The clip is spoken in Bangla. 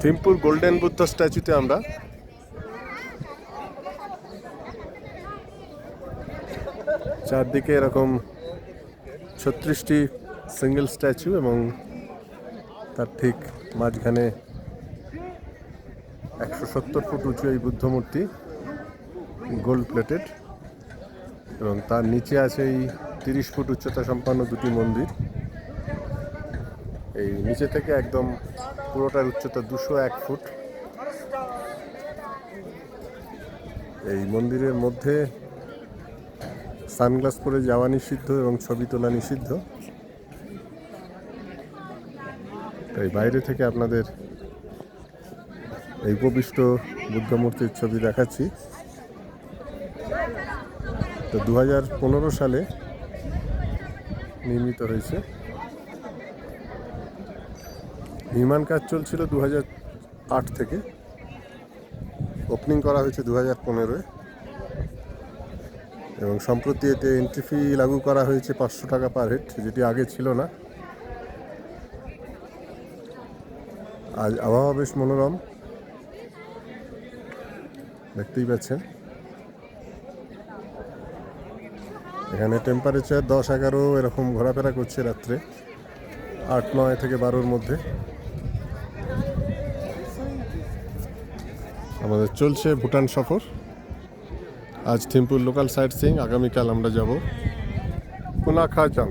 থিম্পুর গোল্ডেন বুদ্ধ স্ট্যাচুতে আমরা চারদিকে এরকম 36টি সিঙ্গেল স্ট্যাচু এবং তার ঠিক মাঝখানে 170 ফুট উঁচু এই বুদ্ধ মূর্তি, গোল্ড প্লেটেড, এবং তার নিচে আছে এই 30 ফুট উচ্চতা সম্পন্ন দুটি মন্দির। এই নিচে থেকে একদম পুরোটার উচ্চতা 201 ফুট। এই মন্দিরের মধ্যে সানগ্লাস পরে যাওয়া নিষিদ্ধ এবং ছবি তোলা নিষিদ্ধ। তাই বাইরে থেকে আপনাদের এই উপবিষ্ট বুদ্ধ মূর্তির ছবি দেখাচ্ছি। তো 2015 সালে নির্মিত হয়েছে। নির্মাণ কাজ চলছিল 2008 থেকে, ওপেনিং করা হয়েছে 2015-এ, এবং সম্প্রতি এতে এন্ট্রি ফি লাগু করা হয়েছে 500 টাকা পার হেড, যেটি আগে ছিল না। আজ আবহাওয়া বেশ মনোরম, দেখতেই পাচ্ছেন। এখানে টেম্পারেচার 10-11 এরকম ঘোরাফেরা করছে রাত্রে, 8-9 থেকে 12-র মধ্যে। আমাদের চলছে ভুটান সফর। আজ থিম্পুর লোকাল সাইট সিইং, আগামীকাল আমরা যাব কোনাখাচাং।